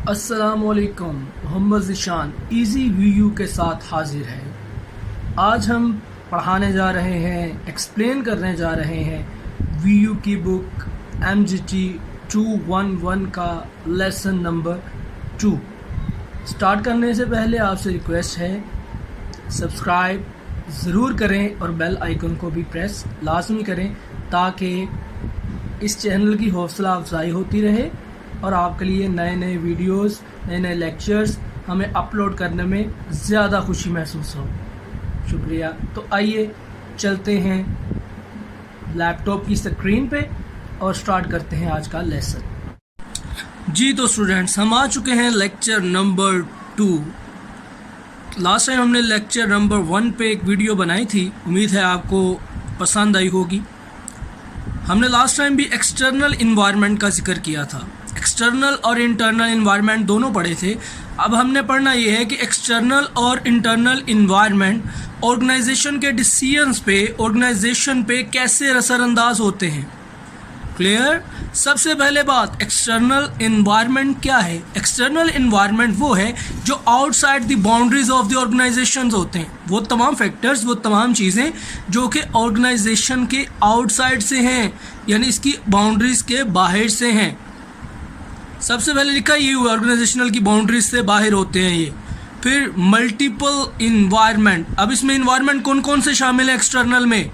अस्सलामुअलैकुम। Mohammad Zeeshan easy Vu के साथ हाजिर है। आज हम पढ़ाने जा रहे हैं, एक्सप्लेन करने जा रहे हैं वीयू की बुक MGT 211 का लेसन नंबर 2। स्टार्ट करने से पहले आपसे रिक्वेस्ट है, सब्सक्राइब ज़रूर करें और बेल आइकन को भी प्रेस लाजमी करें ताकि इस चैनल की हौसला अफजाई होती रहे और आपके लिए नए नए वीडियोस, नए नए लेक्चर्स हमें अपलोड करने में ज़्यादा खुशी महसूस हो। शुक्रिया। तो आइए चलते हैं लैपटॉप की स्क्रीन पे और स्टार्ट करते हैं आज का लेसन। जी तो स्टूडेंट्स, हम आ चुके हैं लेक्चर नंबर 2। लास्ट टाइम हमने लेक्चर नंबर 1 पे एक वीडियो बनाई थी, उम्मीद है आपको पसंद आई होगी। हमने लास्ट टाइम भी एक्सटर्नल इन्वायरमेंट का जिक्र किया था। एक्सटर्नल और इंटरनल इन्वायरमेंट दोनों पढ़े थे। अब हमने पढ़ना ये है कि एक्सटर्नल और इंटरनल इन्वायरमेंट ऑर्गेनाइजेशन के डिसीजंस पे, ऑर्गेनाइजेशन पे कैसे असरअंदाज होते हैं। क्लियर? सबसे पहले बात, एक्सटर्नल इन्वायरमेंट क्या है? एक्सटर्नल इन्वायरमेंट वो है जो outside the boundaries of the organisations होते हैं। वो तमाम फैक्टर्स, वो तमाम चीज़ें जो कि ऑर्गेनाइजेशन के आउटसाइड से हैं, यानी इसकी बाउंड्रीज के बाहर से हैं। सबसे पहले लिखा ये हुआ, ऑर्गेनाइजेशनल की बाउंड्रीज से बाहर होते हैं ये। फिर मल्टीपल इन्वायरमेंट। अब इसमें इन्वायरमेंट कौन कौन से शामिल है एक्सटर्नल में?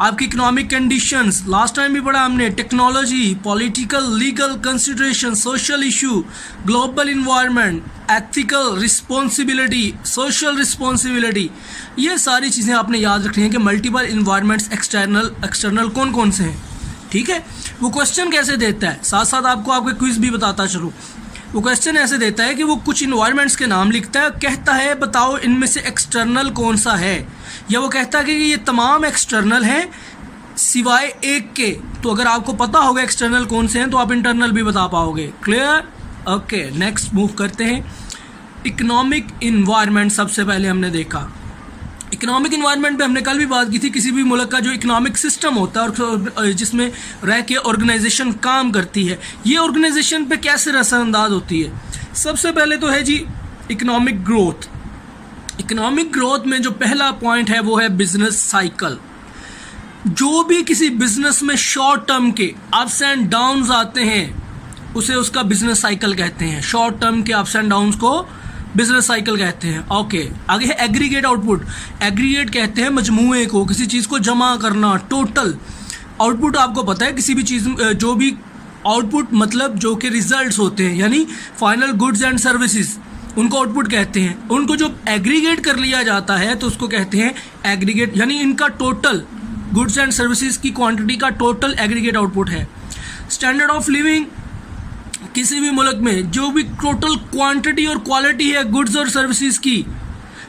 आपकी इकोनॉमिक कंडीशंस, लास्ट टाइम भी पढ़ा हमने, technology, political, legal consideration, social issue, global environment, ethical responsibility, social responsibility. ये सारी चीज़ें आपने याद रखनी है कि मल्टीपल इन्वायरमेंट्स एक्सटर्नल कौन कौन से हैं। ठीक है? वो क्वेश्चन कैसे देता है, साथ साथ आपको आपके क्विज भी बताता चलूँ। वो क्वेश्चन ऐसे देता है कि वो कुछ इन्वायरमेंट्स के नाम लिखता है, कहता है बताओ इनमें से एक्सटर्नल कौन सा है, या वो कहता है कि ये तमाम एक्सटर्नल हैं सिवाय एक के। तो अगर आपको पता होगा एक्सटर्नल कौन से हैं तो आप इंटरनल भी बता पाओगे। क्लियर? ओके, नेक्स्ट मूव करते हैं। इकोनॉमिक इन्वायरमेंट सबसे पहले हमने देखा। इकोनॉमिक इन्वायरमेंट पे हमने कल भी बात की थी, किसी भी मुल्क का जो इकोनॉमिक सिस्टम होता है और जिसमें रह के ऑर्गेनाइजेशन काम करती है, ये ऑर्गेनाइजेशन पे कैसे असरअंदाज होती है। सबसे पहले तो है जी इकोनॉमिक ग्रोथ। इकोनॉमिक ग्रोथ में जो पहला पॉइंट है वो है बिजनेस साइकिल। जो भी किसी बिजनेस में शॉर्ट टर्म के अप्स एंड डाउन्स आते हैं उसे उसका बिजनेस साइकिल कहते हैं। शॉर्ट टर्म के अप्स एंड डाउन्स को बिजनेस साइकिल कहते हैं। ओके, आगे है एग्रीगेट आउटपुट। एग्रीगेट कहते हैं मजमूए को, किसी चीज़ को जमा करना, टोटल आउटपुट। आपको पता है किसी भी चीज़, जो भी आउटपुट मतलब जो कि रिजल्ट्स होते हैं, यानी फाइनल गुड्स एंड सर्विसेज, उनको आउटपुट कहते हैं। उनको जो एग्रीगेट कर लिया जाता है तो उसको कहते हैं एग्रीगेट, यानी इनका टोटल गुड्स एंड सर्विसेज की क्वांटिटी का टोटल एग्रीगेट आउटपुट है। स्टैंडर्ड ऑफ लिविंग, किसी भी मुल्क में जो भी टोटल क्वांटिटी और क्वालिटी है गुड्स और सर्विसेज की,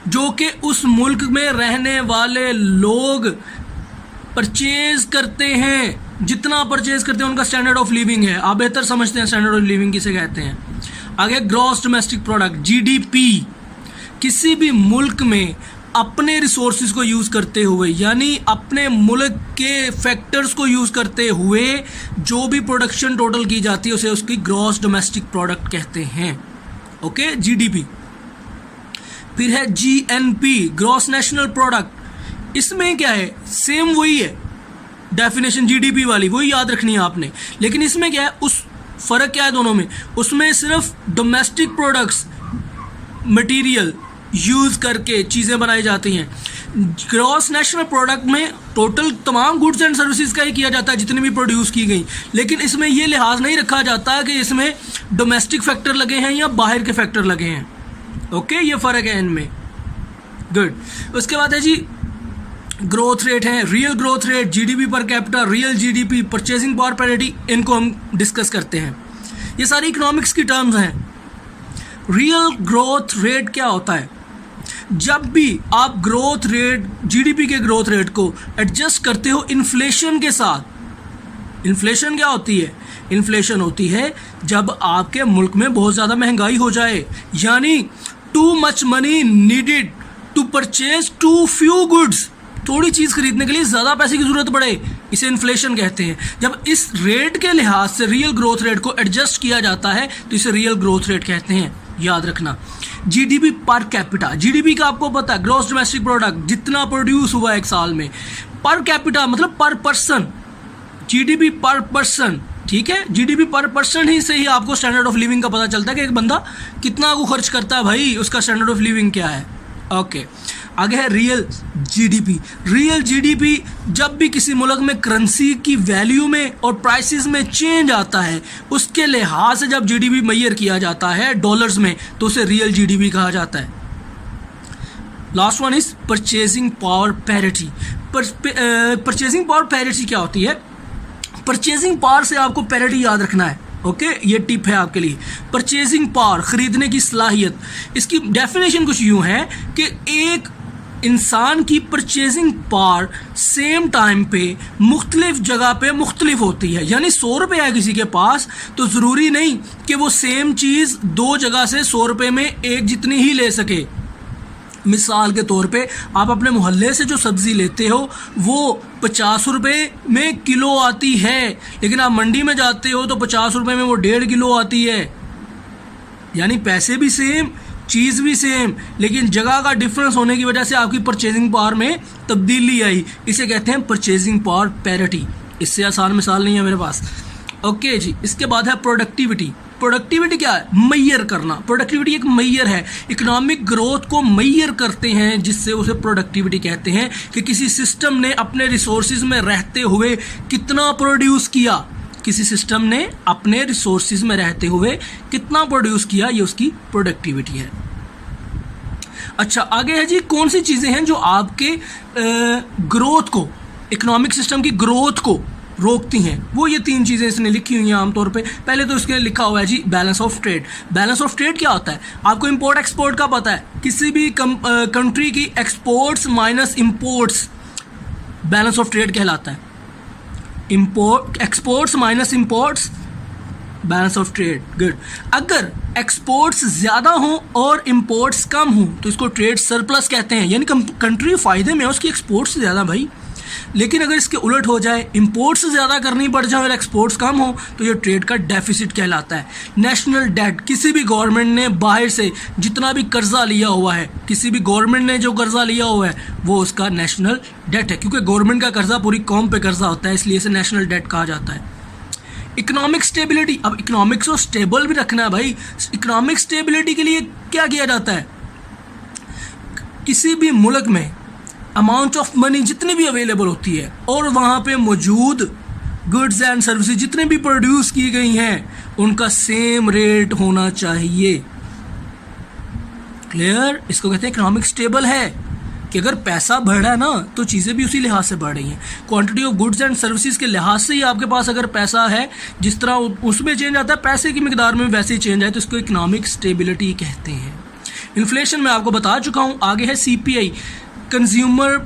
जो कि उस मुल्क में रहने वाले लोग परचेज करते हैं, जितना परचेज करते हैं उनका स्टैंडर्ड ऑफ लिविंग है। आप बेहतर समझते हैं स्टैंडर्ड ऑफ लिविंग किसे कहते हैं। आगे ग्रॉस डोमेस्टिक प्रोडक्ट, GDP। किसी भी मुल्क में अपने रिसोर्सेज को यूज़ करते हुए, यानी अपने मुल्क के फैक्टर्स को यूज़ करते हुए जो भी प्रोडक्शन टोटल की जाती है उसे उसकी ग्रॉस डोमेस्टिक प्रोडक्ट कहते हैं। Okay, GDP। फिर है GNP, ग्रॉस नेशनल प्रोडक्ट। इसमें क्या है, सेम वही है डेफिनेशन GDP वाली, वही याद रखनी है आपने। लेकिन इसमें क्या है, उस फ़र्क क्या है दोनों में, उसमें सिर्फ डोमेस्टिक प्रोडक्ट्स, मटेरियल यूज़ करके चीज़ें बनाई जाती हैं। ग्रॉस नेशनल प्रोडक्ट में टोटल तमाम गुड्स एंड सर्विसेज का ही किया जाता है जितनी भी प्रोड्यूस की गई, लेकिन इसमें ये लिहाज नहीं रखा जाता कि इसमें डोमेस्टिक फैक्टर लगे हैं या बाहर के फैक्टर लगे हैं। ओके, ये फ़र्क है इनमें। गुड। उसके बाद है जी ग्रोथ रेट है, real growth rate, GDP per capita, real GDP, purchasing power parity, इनको हम डिस्कस करते हैं। ये सारी इकोनॉमिक्स की टर्म्स हैं। रियल ग्रोथ रेट क्या होता है? जब भी आप ग्रोथ रेट, GDP के ग्रोथ रेट को एडजस्ट करते हो इन्फ्लेशन के साथ। इन्फ्लेशन क्या होती है? इन्फ्लेशन होती है जब आपके मुल्क में बहुत ज़्यादा महंगाई हो जाए, यानी too much money needed to purchase too few goods. थोड़ी चीज़ खरीदने के लिए ज़्यादा पैसे की ज़रूरत पड़े, इसे इन्फ्लेशन कहते हैं। जब इस रेट के लिहाज से रियल ग्रोथ रेट को एडजस्ट किया जाता है तो इसे रियल ग्रोथ रेट कहते हैं, याद रखना। जीडीपी पर कैपिटा, जीडीपी का आपको पता है ग्रॉस डोमेस्टिक प्रोडक्ट, जितना प्रोड्यूस हुआ एक साल में। पर कैपिटा मतलब पर पर्सन, जीडीपी पर पर्सन, ठीक है। जीडीपी पर पर्सन ही से ही आपको स्टैंडर्ड ऑफ लिविंग का पता चलता है कि एक बंदा कितना को खर्च करता है, भाई उसका स्टैंडर्ड ऑफ लिविंग क्या है। ओके, आगे है रियल जीडीपी। रियल जीडीपी जब भी किसी मुल्क में करेंसी की वैल्यू में और प्राइसेस में चेंज आता है, उसके लिहाज से जब जीडीपी मेजर किया जाता है डॉलर्स में, तो उसे रियल जीडीपी कहा जाता है। Last one is purchasing power parity. Purchasing power parity क्या होती है? परचेजिंग पावर से आपको पैरिटी याद रखना है। ओके, ये टिप है आपके लिए। परचेजिंग पावर, खरीदने की सलाहियत, इसकी डेफिनेशन कुछ यूं है कि एक इंसान की परचेजिंग पावर सेम टाइम पे मुख्तलिफ जगह पे मुख्तलिफ होती है। यानी 100 रुपये है किसी के पास, तो ज़रूरी नहीं कि वो सेम चीज़ दो जगह से 100 रुपये में एक जितनी ही ले सके। मिसाल के तौर पे आप अपने मोहल्ले से जो सब्ज़ी लेते हो वो 50 रुपये में किलो आती है, लेकिन आप मंडी में जाते हो तो 50 रुपये में वो 1.5 किलो आती है। यानी पैसे भी सेम, चीज़ भी सेम, लेकिन जगह का डिफरेंस होने की वजह से आपकी परचेजिंग पावर में तब्दीली आई। इसे कहते हैं परचेजिंग पावर पैरिटी। इससे आसान मिसाल नहीं है मेरे पास। ओके जी, इसके बाद है प्रोडक्टिविटी। प्रोडक्टिविटी क्या है? मैयर करना। प्रोडक्टिविटी एक मैयर है, इकोनॉमिक ग्रोथ को मैयर करते हैं, जिससे उसे प्रोडक्टिविटी कहते हैं कि किसी सिस्टम ने अपने रिसोर्सेज में रहते हुए कितना प्रोड्यूस किया। किसी सिस्टम ने अपने रिसोर्सेज में रहते हुए कितना प्रोड्यूस किया, ये उसकी प्रोडक्टिविटी है। अच्छा, आगे है जी कौन सी चीज़ें हैं जो आपके ग्रोथ को, इकोनॉमिक सिस्टम की ग्रोथ को रोकती हैं। वो ये 3 चीज़ें इसने लिखी हुई हैं आमतौर पे। पहले तो इसके लिखा हुआ है जी balance of trade. Balance of trade क्या होता है? आपको इंपोर्ट एक्सपोर्ट का पता है। किसी भी कंट्री की exports minus imports balance of trade कहलाता है। Exports minus imports balance of trade. Good. अगर एक्सपोर्ट्स ज़्यादा हों और इंपोर्ट्स कम हों तो इसको ट्रेड सरप्लस कहते हैं, यानी कंट्री फ़ायदे में है, उसकी एक्सपोर्ट्स ज़्यादा भाई। लेकिन अगर इसके उलट हो जाए, इंपोर्ट्स ज़्यादा करनी पड़ जाए और एक्सपोर्ट्स कम हो, तो ये ट्रेड का डेफिसिट कहलाता है। नेशनल डेट, किसी भी गवर्नमेंट ने बाहर से जितना भी कर्जा लिया हुआ है, किसी भी गवर्नमेंट ने जो कर्जा लिया हुआ है वो उसका नेशनल डेट है, क्योंकि गवर्नमेंट का कर्जा पूरी कौम पे कर्जा होता है, इसलिए इसे नेशनल डेट कहा जाता है। इकोनॉमिक स्टेबिलिटी, अब इकोनॉमिक्स को स्टेबल भी रखना है भाई। इकोनॉमिक स्टेबिलिटी के लिए क्या किया जाता है? किसी भी मुल्क में अमाउंट ऑफ मनी जितनी भी अवेलेबल होती है और वहाँ पे मौजूद गुड्स एंड सर्विसेज जितने भी प्रोड्यूस की गई हैं उनका सेम रेट होना चाहिए। क्लियर? इसको कहते हैं इकोनॉमिक स्टेबल है कि अगर पैसा बढ़ रहा है ना तो चीज़ें भी उसी लिहाज से बढ़ रही हैं। Quantity of goods and services के लिहाज से ही आपके पास अगर पैसा है, जिस तरह उसमें चेंज आता है पैसे की मिकदार में वैसे ही चेंज आए, तो इसको इकोनॉमिक स्टेबिलिटी कहते हैं। इन्फ्लेशन मैं आपको बता चुका हूँ। आगे है CPI, कंज्यूमर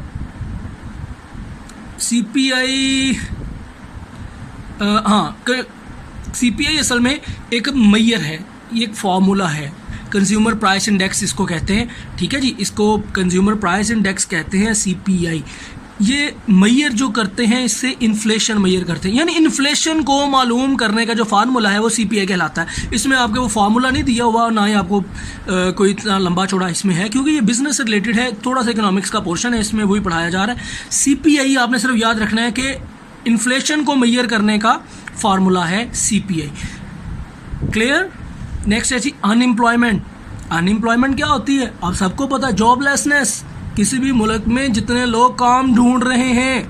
CPI। CPI असल में एक मैयर है, ये एक फार्मूला है। कंज्यूमर प्राइस इंडेक्स इसको कहते हैं, ठीक है जी। इसको कंज्यूमर प्राइस इंडेक्स कहते हैं, CPI। ये मैयर जो करते हैं इससे इन्फ्लेशन मैयर करते हैं, यानी इन्फ्लेशन को मालूम करने का जो फार्मूला है वो CPI कहलाता है। इसमें आपके वो फार्मूला नहीं दिया हुआ, ना ही आपको कोई इतना लंबा चौड़ा इसमें है, क्योंकि ये बिजनेस से रिलेटेड है, थोड़ा सा इकोनॉमिक्स का पोर्शन है, इसमें वही पढ़ाया जा रहा है। CPI आपने सिर्फ याद रखना है कि इन्फ्लेशन को मैयर करने का फार्मूला है CPI। क्लियर? नेक्स्ट है जी अनएम्प्लॉयमेंट। अनएम्प्लॉयमेंट क्या होती है? आप सबको पता है, जॉबलेसनेस। किसी भी मुल्क में जितने लोग काम ढूंढ रहे हैं,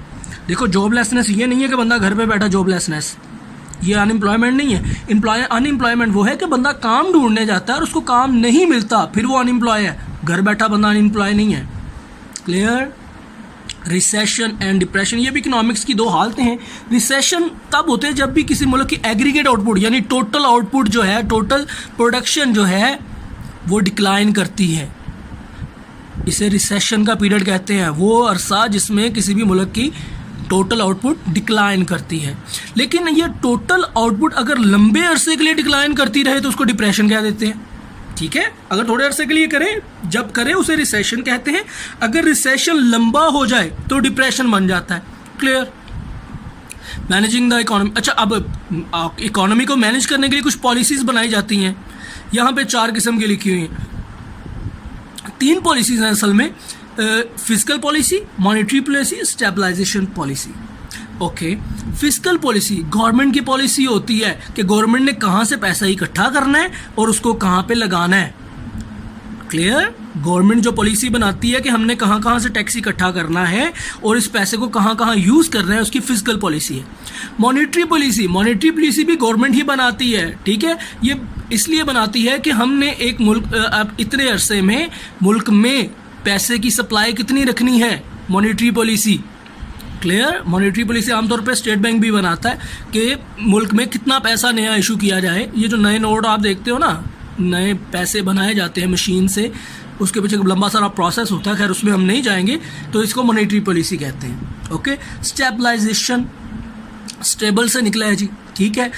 देखो जॉबलेसनेस ये नहीं है कि बंदा घर पे बैठा जॉबलेसनेस, ये अनएम्प्लॉयमेंट नहीं है। अनएम्प्लॉयमेंट वो है कि बंदा काम ढूंढने जाता है और उसको काम नहीं मिलता, फिर वो अनएम्प्लॉय है। घर बैठा बंदा अनएम्प्लॉय नहीं है। क्लियर? रिसेशन एंड डिप्रेशन, ये भी इकोनॉमिक्स की 2 हालतें हैं। रिसेशन तब होते हैं जब भी किसी मुल्क की एग्रीगेट आउटपुट यानी टोटल आउटपुट जो है, टोटल प्रोडक्शन जो है वो डिक्लाइन करती है। इसे रिसेशन का पीरियड कहते हैं, वो अरसा जिसमें किसी भी मुल्क की टोटल आउटपुट डिक्लाइन करती है। लेकिन ये टोटल आउटपुट अगर लंबे अरसे के लिए डिक्लाइन करती रहे तो उसको डिप्रेशन कह देते हैं। ठीक है, अगर थोड़े अरसे के लिए करें, जब करें उसे रिसेशन कहते हैं। अगर रिसेशन लंबा हो जाए तो डिप्रेशन बन जाता है। क्लियर? Managing the economy. अच्छा, अब इकोनॉमी को मैनेज करने के लिए कुछ पॉलिसीज़ बनाई जाती हैं। यहाँ पे 4 किस्म की लिखी हुई हैं। 3 पॉलिसीज़ हैं असल में, physical policy, monetary policy, stabilization policy. Okay, physical policy government की पॉलिसी होती है कि गवर्नमेंट ने कहाँ से पैसा इकट्ठा करना है और उसको कहाँ पे लगाना है। क्लियर? गवर्नमेंट जो पॉलिसी बनाती है कि हमने कहाँ कहाँ से टैक्स इकट्ठा करना है और इस पैसे को कहाँ कहाँ यूज़ करना है, उसकी फिजिकल पॉलिसी है। मॉनेटरी पॉलिसी भी गवर्नमेंट ही बनाती है, ठीक है। ये इसलिए बनाती है कि हमने एक मुल्क अब इतने अरसे में मुल्क में पैसे की सप्लाई कितनी रखनी है, monetary policy. Clear? Monetary policy आमतौर पर स्टेट बैंक भी बनाता है कि मुल्क में कितना पैसा नया इशू किया जाए। ये जो नए नोट आप देखते हो ना, नए पैसे बनाए जाते हैं मशीन से, उसके पीछे लंबा सारा प्रोसेस होता है, खैर उसमें हम नहीं जाएंगे, तो इसको मॉनेटरी पॉलिसी कहते हैं। ओके, स्टेबलाइजेशन स्टेबल से निकला है जी, ठीक है।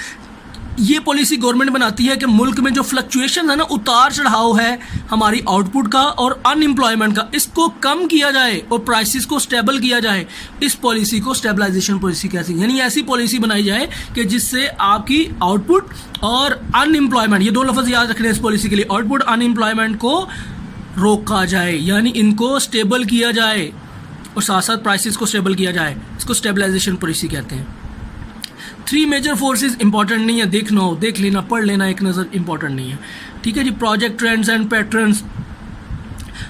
ये पॉलिसी गवर्नमेंट बनाती है कि मुल्क में जो फ्लक्चुएशन है ना, उतार चढ़ाव है हमारी आउटपुट का और अनएम्प्लॉयमेंट का, इसको कम किया जाए और प्राइसेस को स्टेबल किया जाए। इस पॉलिसी को स्टेबलाइजेशन पॉलिसी कहते हैं। यानी ऐसी पॉलिसी बनाई जाए कि जिससे आपकी आउटपुट और अनएम्प्लॉयमेंट, ये 2 लफ्ज़ याद रखने हैं इस पॉलिसी के लिए, आउटपुट अनएम्प्लॉयमेंट को रोका जाए, यानी इनको स्टेबल किया जाए और साथ साथ प्राइसेस को स्टेबल किया जाए। इसको स्टेबलाइजेशन पॉलिसी कहते हैं। 3 मेजर फोर्सेस इंपॉर्टेंट नहीं है, देख लेना, पढ़ लेना एक नज़र, इंपॉर्टेंट नहीं है, ठीक है जी। Project trends and patterns.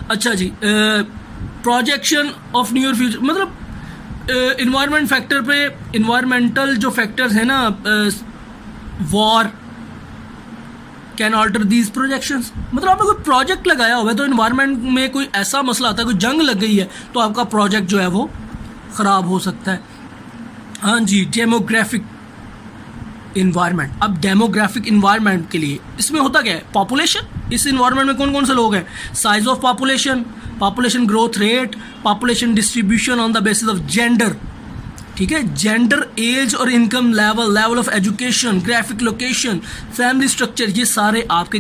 अच्छा जी, प्रोजेक्शन ऑफ नियर फ्यूचर, मतलब इन्वायरमेंट फैक्टर पे, इन्वायरमेंटल जो फैक्टर्स हैं ना, war can alter these projections. मतलब आपने कोई प्रोजेक्ट लगाया हुआ है तो इन्वायरमेंट में कोई ऐसा मसला आता है, कोई जंग लग गई है, तो आपका प्रोजेक्ट जो है वो ख़राब हो सकता है। हाँ जी, डेमोग्राफिक इन्वायरमेंट। अब डेमोग्राफिक इन्वायरमेंट के लिए इसमें होता क्या है, पॉपुलेशन। इस इन्वायरमेंट में कौन कौन से लोग हैं, size of population, population growth rate, population distribution on the basis of gender, ठीक है, जेंडर, एज और income level, level of education, graphic location, family structure, ये सारे आपके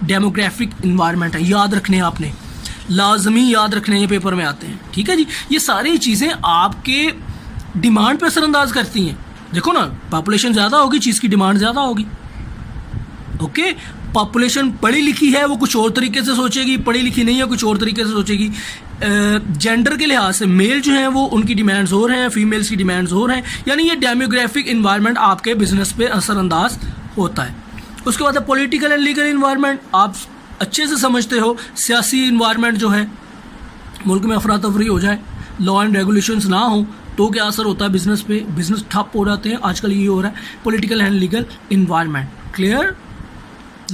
डेमोग्राफिक इन्वायरमेंट है। याद रखने हैं आपने, लाजमी याद रखने, ये पेपर में आते हैं, ठीक है जी। ये सारी चीज़ें आपके डिमांड पर असरअंदाज करती हैं। देखो ना, पॉपुलेशन ज़्यादा होगी, चीज़ की डिमांड ज़्यादा होगी। ओके, पॉपुलेशन पढ़ी लिखी है वो कुछ और तरीके से सोचेगी, पढ़ी लिखी नहीं है कुछ और तरीके से सोचेगी। जेंडर के लिहाज से मेल जो हैं वो उनकी डिमांड्स और हैं, फीमेल्स की डिमांड्स और हैं। यानी ये डेमोग्राफिक इन्वायरमेंट आपके बिजनेस पे असरअंदाज होता है। उसके बाद है पॉलिटिकल एंड लीगल इन्वायरमेंट। आप अच्छे से समझते हो, सियासी इन्वायरमेंट जो है, मुल्क में अफरा तफरी हो जाए, लॉ एंड रेगुलेशंस ना हो तो क्या असर होता है बिजनेस पे, बिजनेस ठप हो जाते हैं, आजकल ये हो रहा है। Political and legal environment, clear?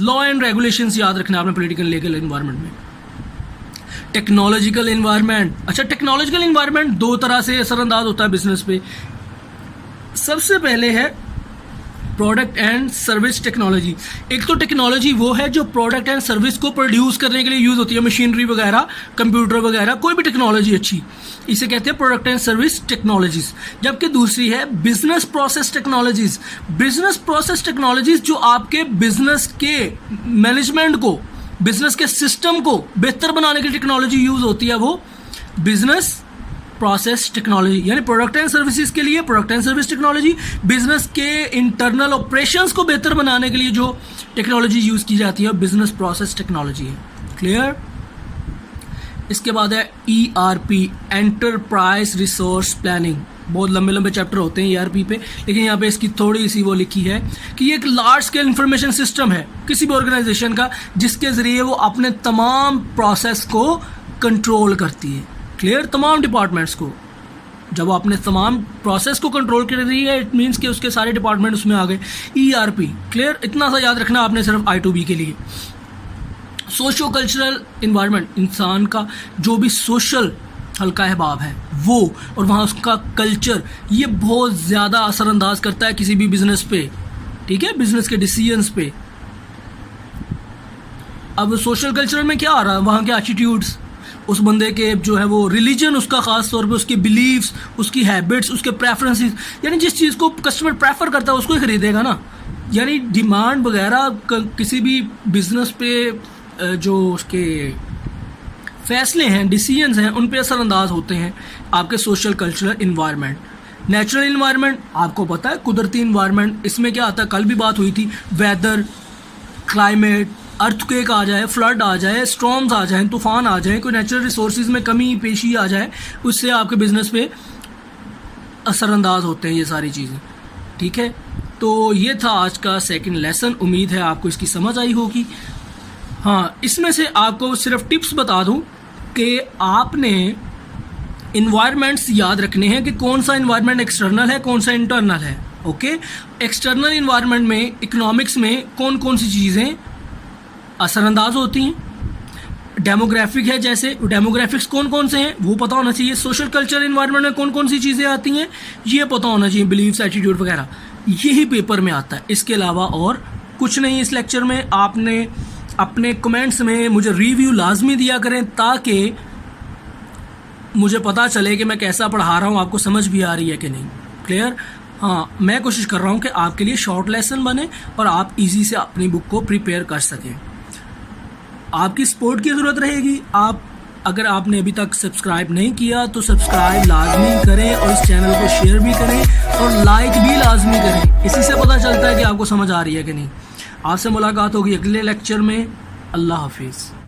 Law and regulations याद रखना आपने पॉलिटिकल लीगल इन्वायरमेंट में। Technological environment. अच्छा, टेक्नोलॉजिकल इन्वायरमेंट 2 तरह से असरअंदाज होता है बिजनेस पे। सबसे पहले है प्रोडक्ट एंड सर्विस टेक्नोलॉजी। एक तो टेक्नोलॉजी वो है जो प्रोडक्ट एंड सर्विस को प्रोड्यूस करने के लिए यूज़ होती है, मशीनरी वगैरह, कंप्यूटर वगैरह, कोई भी टेक्नोलॉजी अच्छी, इसे कहते हैं प्रोडक्ट एंड सर्विस टेक्नोलॉजीज। जबकि दूसरी है business process technologies. Business process technologies जो आपके बिजनेस के मैनेजमेंट को, बिजनेस के सिस्टम को बेहतर बनाने की टेक्नोलॉजी यूज़ होती है, वो बिजनेस प्रोसेस टेक्नोलॉजी। यानी प्रोडक्ट एंड सर्विसेज के लिए product and service technology, business के इंटरनल ऑपरेशंस को बेहतर बनाने के लिए जो टेक्नोलॉजी यूज़ की जाती है बिजनेस प्रोसेस टेक्नोलॉजी है। क्लियर? इसके बाद है ERP, एंटरप्राइज रिसोर्स प्लानिंग। बहुत लंबे लंबे चैप्टर होते हैं ERP पे, लेकिन यहाँ पे इसकी थोड़ी सी वो लिखी है कि ये एक लार्ज स्केल इंफॉर्मेशन सिस्टम है किसी भी ऑर्गेनाइजेशन का, जिसके ज़रिए वो अपने तमाम प्रोसेस को कंट्रोल करती है। क्लियर? तमाम डिपार्टमेंट्स को, जब वो अपने तमाम प्रोसेस को कंट्रोल कर रही है, इट मीन्स कि उसके सारे डिपार्टमेंट उसमें आ गए। ERP, clear? इतना सा याद रखना आपने सिर्फ I2B के लिए। सोशो कल्चरल इन्वायरमेंट, इंसान का जो भी सोशल हल्का अहबाब है वो और वहाँ उसका कल्चर, ये बहुत ज़्यादा असरअंदाज करता है किसी भी बिजनेस पे, ठीक है, बिजनेस के डिसीजंस पे। अब सोशल कल्चर में क्या आ रहा है, वहाँ के एटीट्यूड्स, उस बंदे के जो है वो रिलीजन, उसका ख़ास तौर पे उसके बिलीव्स, उसकी हैबिट्स, उसके प्रेफरेंसेस, यानी जिस चीज़ को कस्टमर प्रेफर करता है उसको ही खरीदेगा ना। यानी डिमांड वगैरह किसी भी बिजनेस पे जो उसके फैसले हैं, डिसीजंस हैं, उन पे असरअंदाज होते हैं आपके social cultural environment. Natural environment आपको पता है, कुदरती इन्वायरमेंट, इसमें क्या आता है, कल भी बात हुई थी, वेदर, क्लाइमेट, अर्थक्वेक आ जाए, फ्लड आ जाए, स्टॉर्म्स आ जाए, तूफान आ जाए, कोई नेचुरल रिसोर्सेज में कमी पेशी आ जाए, उससे आपके बिजनेस पे असरअंदाज होते हैं ये सारी चीज़ें। ठीक है, तो ये था आज का सेकंड लेसन। उम्मीद है आपको इसकी समझ आई होगी। हाँ, इसमें से आपको सिर्फ टिप्स बता दूं कि आपने इन्वायरमेंट्स याद रखने हैं कि कौन सा इन्वायरमेंट एक्सटर्नल है, कौन सा इंटरनल है। ओके, एक्सटर्नल इन्वायरमेंट में, इकोनॉमिक्स में कौन कौन सी चीज़ें असरअंदाज होती हैं। डेमोग्राफिक है, जैसे डेमोग्राफिक्स कौन कौन से हैं वो पता होना चाहिए। सोशल कल्चर इन्वायरमेंट में कौन कौन सी चीज़ें आती हैं ये पता होना चाहिए, बिलीव्स, एटीट्यूड वगैरह, यही पेपर में आता है। इसके अलावा और कुछ नहीं इस लेक्चर में। आपने अपने कमेंट्स में मुझे रिव्यू लाजमी दिया करें ताकि मुझे पता चले कि मैं कैसा पढ़ा रहा हूँ, आपको समझ भी आ रही है कि नहीं। क्लियर? हाँ, मैं कोशिश कर रहा हूँ कि आपके लिए शॉर्ट लेसन बने और आप इजी से अपनी बुक को प्रिपेयर कर सकें। आपकी सपोर्ट की ज़रूरत रहेगी। अगर आपने अभी तक सब्सक्राइब नहीं किया तो सब्सक्राइब लाजमी करें और इस चैनल को शेयर भी करें और लाइक भी लाजमी करें। इसी से पता चलता है कि आपको समझ आ रही है कि नहीं। आपसे मुलाकात होगी अगले लेक्चर में। अल्लाह हाफिज़।